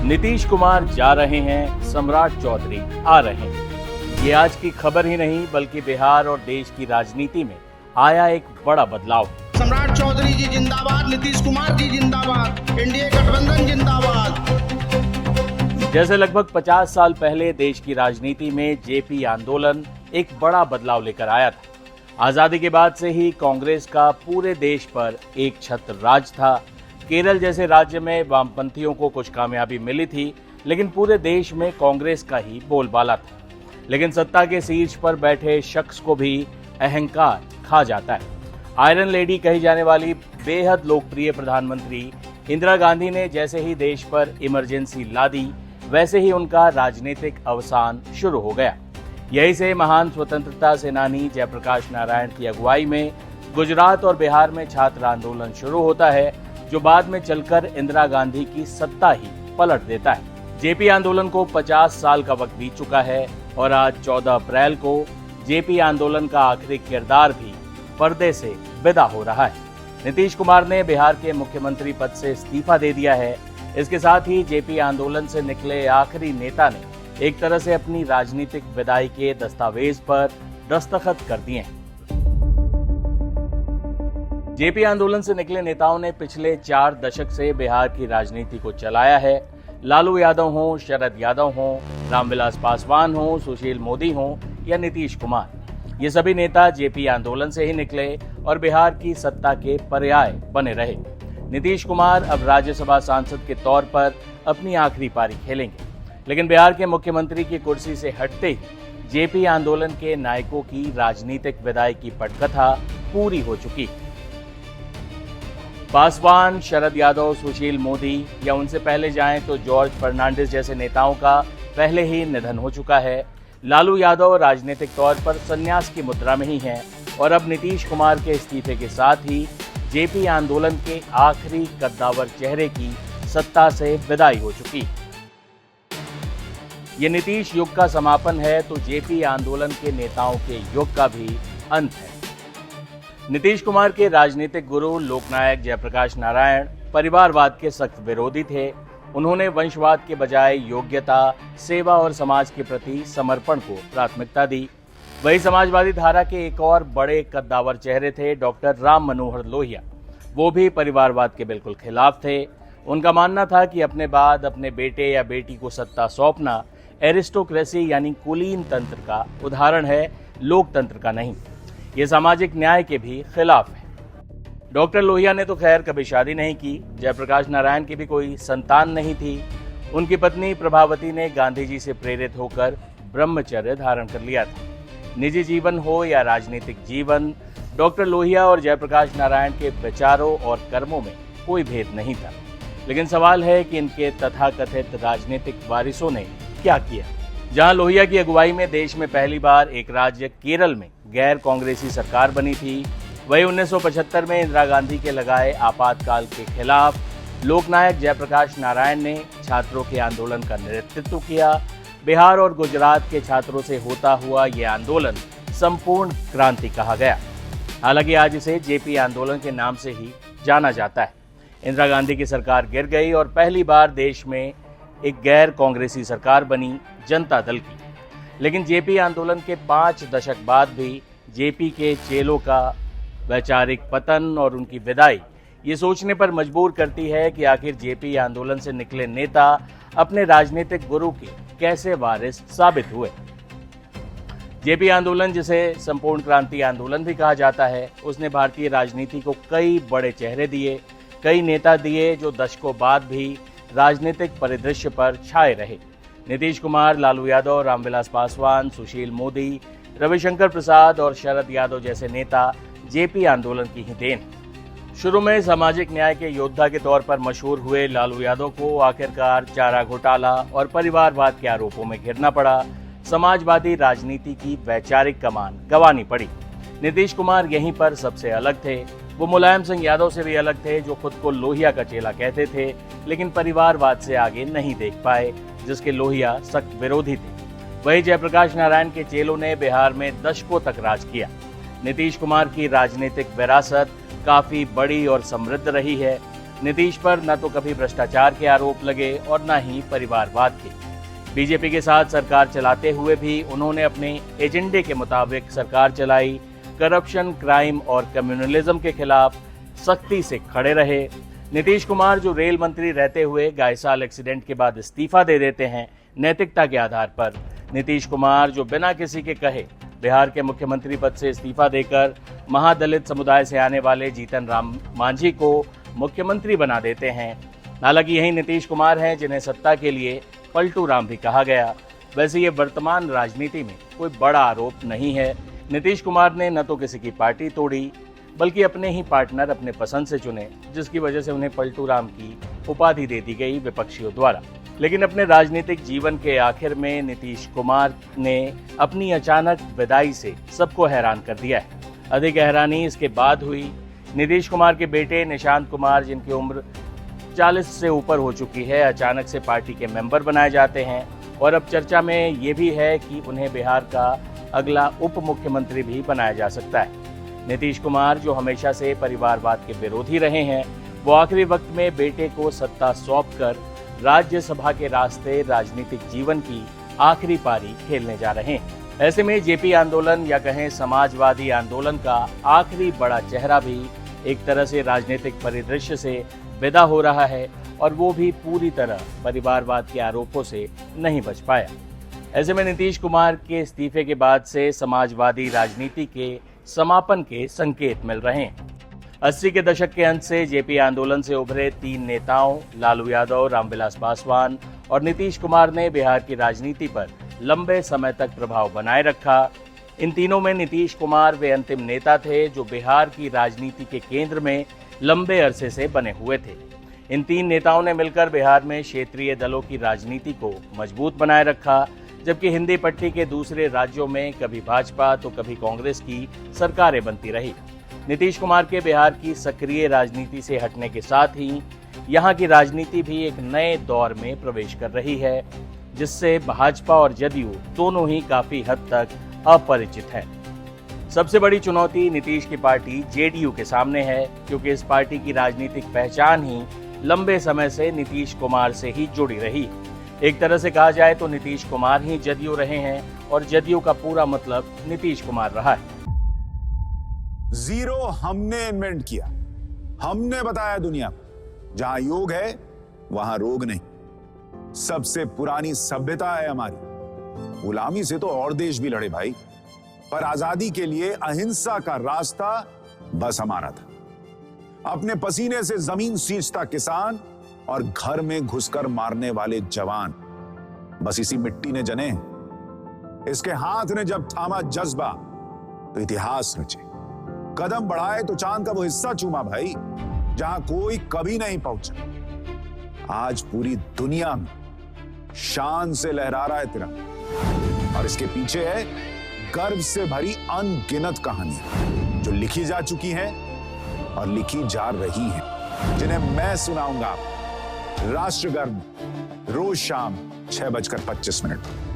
नीतीश कुमार जा रहे हैं, सम्राट चौधरी आ रहे हैं। ये आज की खबर ही नहीं बल्कि बिहार और देश की राजनीति में आया एक बड़ा बदलाव। सम्राट चौधरी जी जिंदाबाद, नीतीश कुमार जी जिंदाबाद, एनडीए गठबंधन जिंदाबाद। जैसे लगभग 50 साल पहले देश की राजनीति में जेपी आंदोलन एक बड़ा बदलाव लेकर आया था। आजादी के बाद से ही कांग्रेस का पूरे देश पर एक छत्र राज था। केरल जैसे राज्य में वामपंथियों को कुछ कामयाबी मिली थी, लेकिन पूरे देश में कांग्रेस का ही बोलबाला था। लेकिन सत्ता के शीर्ष पर बैठे शख्स को भी अहंकार खा जाता है। आयरन लेडी कही जाने वाली बेहद लोकप्रिय प्रधानमंत्री इंदिरा गांधी ने जैसे ही देश पर इमरजेंसी ला दी, वैसे ही उनका राजनीतिक अवसान शुरू हो गया। यही से महान स्वतंत्रता सेनानी जयप्रकाश नारायण की अगुवाई में गुजरात और बिहार में छात्र आंदोलन शुरू होता है, जो बाद में चलकर इंदिरा गांधी की सत्ता ही पलट देता है। जेपी आंदोलन को 50 साल का वक्त बीत चुका है और आज 14 अप्रैल को जेपी आंदोलन का आखिरी किरदार भी पर्दे से विदा हो रहा है। नीतीश कुमार ने बिहार के मुख्यमंत्री पद से इस्तीफा दे दिया है। इसके साथ ही जेपी आंदोलन से निकले आखिरी नेता ने एक तरह से अपनी राजनीतिक विदाई के दस्तावेज पर दस्तखत कर दिए हैं। जेपी आंदोलन से निकले नेताओं ने पिछले 4 दशक से बिहार की राजनीति को चलाया है। लालू यादव हों, शरद यादव हों, रामविलास पासवान हों, सुशील मोदी हों या नीतीश कुमार, ये सभी नेता जेपी आंदोलन से ही निकले और बिहार की सत्ता के पर्याय बने रहे। नीतीश कुमार अब राज्यसभा सांसद के तौर पर अपनी आखिरी पारी खेलेंगे, लेकिन बिहार के मुख्यमंत्री की कुर्सी से हटते ही जेपी आंदोलन के नायकों की राजनीतिक विदाई की पटकथा पूरी हो चुकी है। पासवान, शरद यादव, सुशील मोदी या उनसे पहले जाएं तो जॉर्ज फर्नांडिस जैसे नेताओं का पहले ही निधन हो चुका है। लालू यादव राजनीतिक तौर पर संन्यास की मुद्रा में ही हैं और अब नीतीश कुमार के इस्तीफे के साथ ही जेपी आंदोलन के आखिरी कद्दावर चेहरे की सत्ता से विदाई हो चुकी। ये नीतीश युग का समापन है तो जेपी आंदोलन के नेताओं के युग का भी अंत है। नीतीश कुमार के राजनीतिक गुरु लोकनायक जयप्रकाश नारायण परिवारवाद के सख्त विरोधी थे। उन्होंने वंशवाद के बजाय योग्यता, सेवा और समाज के प्रति समर्पण को प्राथमिकता दी। वही समाजवादी धारा के एक और बड़े कद्दावर चेहरे थे डॉक्टर राम मनोहर लोहिया। वो भी परिवारवाद के बिल्कुल खिलाफ थे। उनका मानना था कि अपने बाद अपने बेटे या बेटी को सत्ता सौंपना एरिस्टोक्रेसी यानी कुलीन तंत्र का उदाहरण है, लोकतंत्र का नहीं। ये सामाजिक न्याय के भी खिलाफ है। डॉक्टर लोहिया ने तो खैर कभी शादी नहीं की। जयप्रकाश नारायण की भी कोई संतान नहीं थी। उनकी पत्नी प्रभावती ने गांधी जी से प्रेरित होकर ब्रह्मचर्य धारण कर लिया था। निजी जीवन हो या राजनीतिक जीवन, डॉक्टर लोहिया और जयप्रकाश नारायण के विचारों और कर्मों में कोई भेद नहीं था। लेकिन सवाल है कि इनके तथाकथित राजनीतिक वारिसों ने क्या किया। जहां लोहिया की अगुवाई में देश में पहली बार एक राज्य केरल में गैर कांग्रेसी सरकार बनी थी, वही 1975 में इंदिरा गांधी के लगाए आपातकाल के खिलाफ लोकनायक जयप्रकाश नारायण ने छात्रों के आंदोलन का नेतृत्व किया। बिहार और गुजरात के छात्रों से होता हुआ ये आंदोलन संपूर्ण क्रांति कहा गया। हालांकि आज इसे जेपी आंदोलन के नाम से ही जाना जाता है। इंदिरा गांधी की सरकार गिर गई और पहली बार देश में एक गैर कांग्रेसी सरकार बनी, जनता दल की। लेकिन जेपी आंदोलन के 5 दशक बाद भी जेपी के चेलों का वैचारिक पतन और उनकी विदाई ये सोचने पर मजबूर करती है कि आखिर जेपी आंदोलन से निकले नेता अपने राजनीतिक गुरु के कैसे वारिस साबित हुए। जेपी आंदोलन, जिसे संपूर्ण क्रांति आंदोलन भी कहा जाता है, उसने भारतीय राजनीति को कई बड़े चेहरे दिए, कई नेता दिए जो दशकों बाद भी राजनीतिक परिदृश्य पर छाए रहे। नीतीश कुमार, लालू यादव, रामविलास पासवान, सुशील मोदी, रविशंकर प्रसाद और शरद यादव जैसे नेता जेपी आंदोलन की ही देन। शुरू में सामाजिक न्याय के योद्धा के तौर पर मशहूर हुए लालू यादव को आखिरकार चारा घोटाला और परिवारवाद के आरोपों में घिरना पड़ा। समाजवादी राजनीति की वैचारिक कमान गंवानी पड़ी। नीतीश कुमार यहीं पर सबसे अलग थे। वो मुलायम सिंह यादव से भी अलग थे, जो खुद को लोहिया का चेला कहते थे, लेकिन परिवारवाद से आगे नहीं देख पाए, जिसके लोहिया सख्त विरोधी थे। वही जयप्रकाश नारायण के चेलों ने बिहार में दशकों तक राज किया। नीतीश कुमार की राजनीतिक विरासत काफी बड़ी और समृद्ध रही है। नीतीश पर न तो कभी भ्रष्टाचार के आरोप लगे और न ही परिवारवाद के। बीजेपी के साथ सरकार चलाते हुए भी उन्होंने अपने एजेंडे के मुताबिक सरकार चलाई, करप्शन, क्राइम और कम्युनलिज्म के खिलाफ सख्ती से खड़े रहे। नीतीश कुमार जो रेल मंत्री रहते हुए गायसाल एक्सीडेंट के बाद इस्तीफा दे देते हैं नैतिकता के आधार पर, नीतीश कुमार जो बिना किसी के कहे बिहार के मुख्यमंत्री पद से इस्तीफा देकर महादलित समुदाय से आने वाले जीतन राम मांझी को मुख्यमंत्री बना देते हैं। हालांकि यही नीतीश कुमार हैं जिन्हें सत्ता के लिए पलटू राम भी कहा गया। वैसे ये वर्तमान राजनीति में कोई बड़ा आरोप नहीं है। नीतीश कुमार ने न तो किसी की पार्टी तोड़ी, बल्कि अपने ही पार्टनर अपने पसंद से चुने, जिसकी वजह से उन्हें पलटू राम की उपाधि दे दी गई विपक्षियों द्वारा। लेकिन अपने राजनीतिक जीवन के आखिर में नीतीश कुमार ने अपनी अचानक विदाई से सबको हैरान कर दिया है। अधिक हैरानी इसके बाद हुई। नीतीश कुमार के बेटे निशांत कुमार, जिनकी उम्र 40 से ऊपर हो चुकी है, अचानक से पार्टी के मेंबर बनाए जाते हैं और अब चर्चा में ये भी है कि उन्हें बिहार का अगला उप मुख्यमंत्री भी बनाया जा सकता है। नीतीश कुमार जो हमेशा से परिवारवाद के विरोधी रहे हैं, वो आखिरी वक्त में बेटे को सत्ता सौंपकर राज्यसभा के रास्ते राजनीतिक जीवन की आखिरी पारी खेलने जा रहे हैं। ऐसे में जेपी आंदोलन या कहें समाजवादी आंदोलन का आखिरी बड़ा चेहरा भी एक तरह से राजनीतिक परिदृश्य से विदा हो रहा है और वो भी पूरी तरह परिवारवाद के आरोपों से नहीं बच पाया। ऐसे में नीतीश कुमार के इस्तीफे के बाद से समाजवादी राजनीति के समापन के संकेत मिल रहे हैं। 80 के दशक के अंत से जेपी आंदोलन से उभरे 3 नेताओं लालू यादव, रामविलास पासवान और नीतीश कुमार ने बिहार की राजनीति पर लंबे समय तक प्रभाव बनाए रखा। इन तीनों में नीतीश कुमार वे अंतिम नेता थे जो बिहार की राजनीति के केंद्र में लंबे अरसे से बने हुए थे। इन 3 नेताओं ने मिलकर बिहार में क्षेत्रीय दलों की राजनीति को मजबूत बनाए रखा, जबकि हिंदी पट्टी के दूसरे राज्यों में कभी भाजपा तो कभी कांग्रेस की सरकारें बनती रही। नीतीश कुमार के बिहार की सक्रिय राजनीति से हटने के साथ ही यहाँ की राजनीति भी एक नए दौर में प्रवेश कर रही है, जिससे भाजपा और जदयू दोनों ही काफी हद तक अपरिचित हैं। सबसे बड़ी चुनौती नीतीश की पार्टी जेडीयू के सामने है, क्योंकि इस पार्टी की राजनीतिक पहचान ही लंबे समय से नीतीश कुमार से ही जुड़ी रही। एक तरह से कहा जाए तो नीतीश कुमार ही जदयू रहे हैं और जदयू का पूरा मतलब नीतीश कुमार रहा है। जीरो हमने इन्वेंट किया, हमने बताया दुनिया को, जहां योग है वहां रोग नहीं। सबसे पुरानी सभ्यता है हमारी। गुलामी से तो और देश भी लड़े भाई, पर आजादी के लिए अहिंसा का रास्ता बस हमारा था। अपने पसीने से जमीन सींचता किसान और घर में घुसकर मारने वाले जवान, बस इसी मिट्टी ने जने। इसके हाथ ने जब थामा जज्बा तो इतिहास रचे। कदम बढ़ाए तो चांद का वो हिस्सा चूमा भाई, जहां कोई कभी नहीं पहुंचा। आज पूरी दुनिया में शान से लहरा रहा है तिरंगा, और इसके पीछे है गर्व से भरी अनगिनत कहानियां जो लिखी जा चुकी हैं और लिखी जा रही हैं, जिन्हें मैं सुनाऊंगा राष्ट्रगर्व रोज शाम 6:25 पर।